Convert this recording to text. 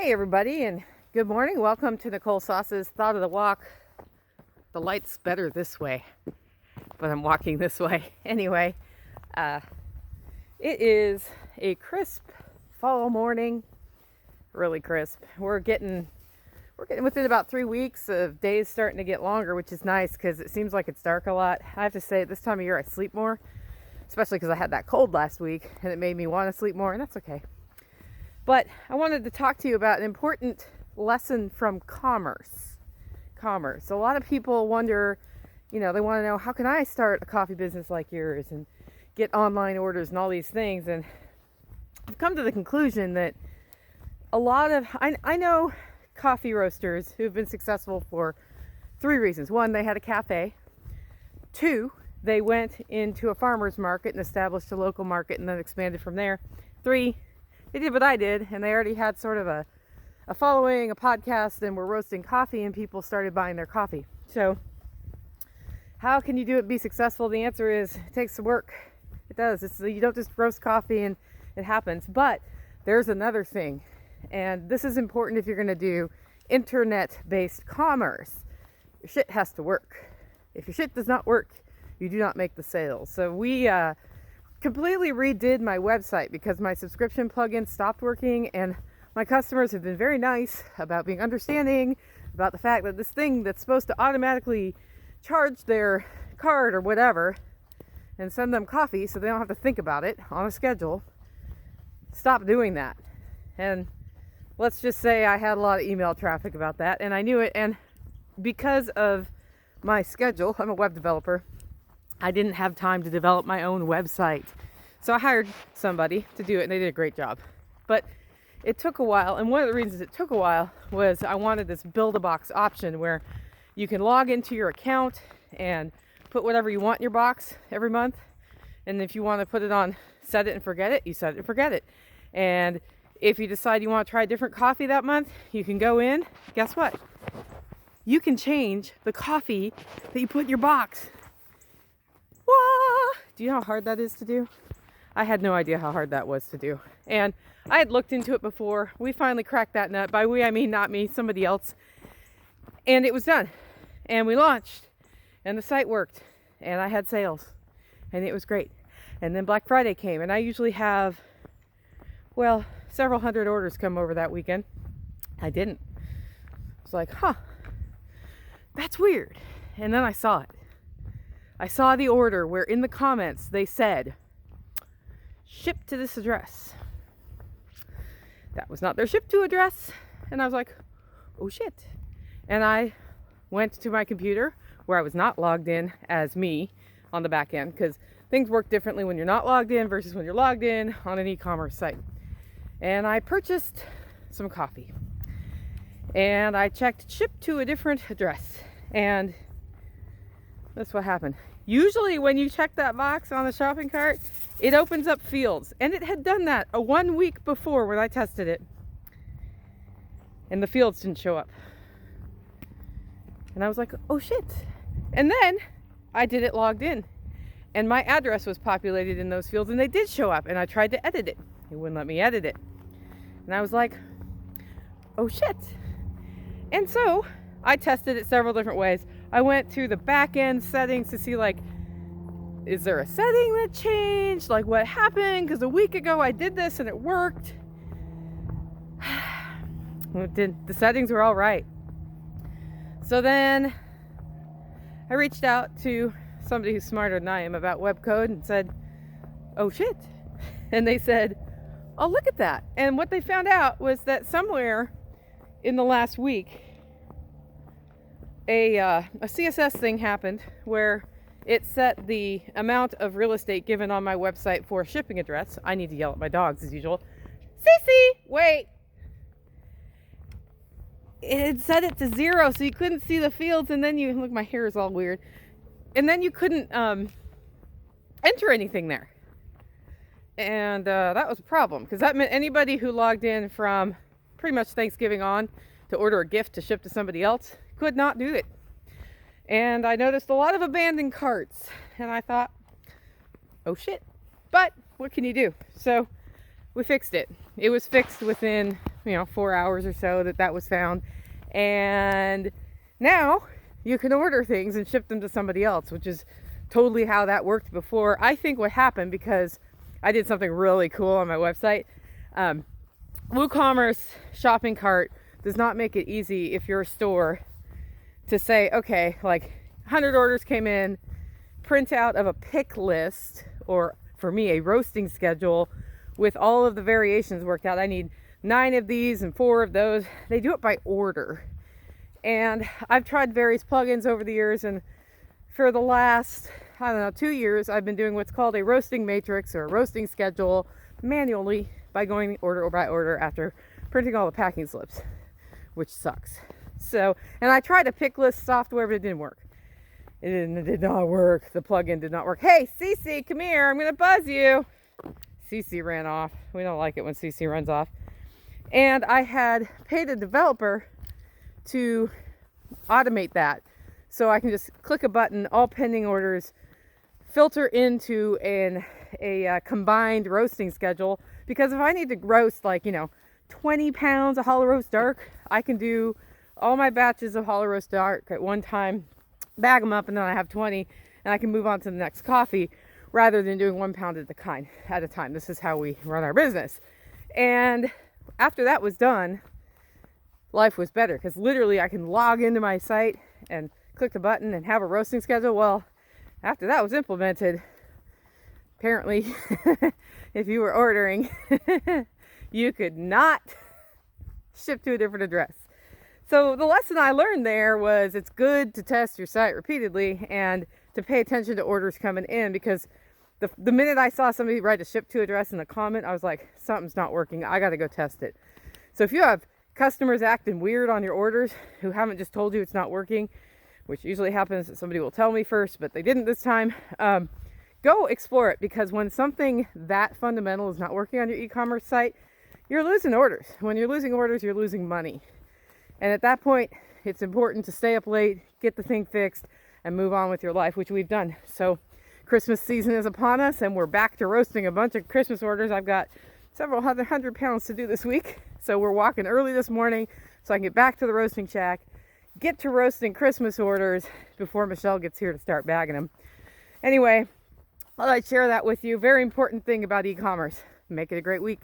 Hey everybody, and good morning. Welcome to Nicole Sauce's Thought of the Walk. The light's better this way, but I'm walking this way. Anyway, it is a crisp fall morning, really crisp. We're getting within about 3 weeks of days starting to get longer, which is nice because it seems like it's dark a lot. I have to say, at this time of year I sleep more, especially because I had that cold last week and it made me want to sleep more, and that's okay. But I wanted to talk to you about an important lesson from commerce. A lot of people wonder, they want to know, how can I start a coffee business like yours and get online orders and all these things? And I've come to the conclusion that I know coffee roasters who've been successful for 3 reasons. 1, they had a cafe. 2, they went into a farmer's market and established a local market and then expanded from there. 3, they did what I did, and they already had sort of a following, a podcast, and were roasting coffee, and people started buying their coffee. So how can you do it and be successful? The answer is, it takes some work. It does. You don't just roast coffee and it happens. But there's another thing, and this is important if you're going to do internet-based commerce. Your shit has to work. If your shit does not work, you do not make the sales. So we completely redid my website because my subscription plugin stopped working, and my customers have been very nice about being understanding about the fact that this thing that's supposed to automatically charge their card or whatever and send them coffee so they don't have to think about it on a schedule, stopped doing that. And let's just say I had a lot of email traffic about that, and I knew it, and because of my schedule, I'm a web developer, I didn't have time to develop my own website. So I hired somebody to do it, and they did a great job. But it took a while, and one of the reasons it took a while was I wanted this build-a-box option where you can log into your account and put whatever you want in your box every month. And if you want to put it on set it and forget it, you set it and forget it. And if you decide you want to try a different coffee that month, you can go in. Guess what? You can change the coffee that you put in your box. Do you know how hard that is to do? I had no idea how hard that was to do. And I had looked into it before. We finally cracked that nut. By we, I mean not me, somebody else. And it was done. And we launched. And the site worked. And I had sales. And it was great. And then Black Friday came. And I usually have, several hundred orders come over that weekend. I didn't. I was like, that's weird. And then I saw it. I saw the order where in the comments they said, ship to this address. That was not their ship to address. And I was like, oh shit. And I went to my computer where I was not logged in as me on the back end, because things work differently when you're not logged in versus when you're logged in on an e-commerce site. And I purchased some coffee. And I checked ship to a different address. And that's what happened. Usually when you check that box on the shopping cart, it opens up fields. And it had done that 1 week before when I tested it. And the fields didn't show up. And I was like, oh shit. And then I did it logged in. And my address was populated in those fields, and they did show up. And I tried to edit it. It wouldn't let me edit it. And I was like, oh shit. And so I tested it several different ways. I went to the back end settings to see, is there a setting that changed? What happened? Because a week ago I did this and it worked. The settings were all right. So then I reached out to somebody who's smarter than I am about web code and said, oh shit. And they said, oh, look at that. And what they found out was that somewhere in the last week, a CSS thing happened where it set the amount of real estate given on my website for a shipping address. I need to yell at my dogs as usual. Sissy, wait. It set it to 0, so you couldn't see the fields, and then look, my hair is all weird. And then you couldn't enter anything there. And that was a problem, because that meant anybody who logged in from pretty much Thanksgiving on to order a gift to ship to somebody else could not do it. And I noticed a lot of abandoned carts, and I thought, oh shit. But what can you do? So we fixed it. It was fixed within, 4 hours or so that was found. And now you can order things and ship them to somebody else, which is totally how that worked before. I think what happened, because I did something really cool on my website. WooCommerce shopping cart does not make it easy if you're a store to say, okay, like 100 orders came in, print out of a pick list, or for me, a roasting schedule with all of the variations worked out. I need 9 of these and 4 of those. They do it by order. And I've tried various plugins over the years, and for the last, 2 years, I've been doing what's called a roasting matrix or a roasting schedule manually by going order by order after printing all the packing slips, which sucks. So, and I tried a pick list software, but it didn't work. It did not work. The plugin did not work. Hey, Cece, come here. I'm going to buzz you. Cece ran off. We don't like it when Cece runs off. And I had paid a developer to automate that. So I can just click a button, all pending orders, filter into a combined roasting schedule. Because if I need to roast 20 pounds of hollow roast dark, I can do all my batches of hollow roast dark at one time, bag them up, and then I have 20, and I can move on to the next coffee rather than doing 1 pound at a time. This is how we run our business. And after that was done, life was better, because literally I can log into my site and click the button and have a roasting schedule. Well, after that was implemented, apparently, if you were ordering, you could not ship to a different address. So the lesson I learned there was it's good to test your site repeatedly and to pay attention to orders coming in, because the minute I saw somebody write a ship to address in a comment, I was like, something's not working. I got to go test it. So if you have customers acting weird on your orders who haven't just told you it's not working, which usually happens that somebody will tell me first, but they didn't this time, go explore it, because when something that fundamental is not working on your e-commerce site, you're losing orders. When you're losing orders, you're losing money. And at that point, it's important to stay up late, get the thing fixed, and move on with your life, which we've done. So Christmas season is upon us, and we're back to roasting a bunch of Christmas orders. I've got several hundred pounds to do this week. So we're walking early this morning so I can get back to the roasting shack, get to roasting Christmas orders before Michelle gets here to start bagging them. Anyway, I'd like to share that with you. Very important thing about e-commerce. Make it a great week.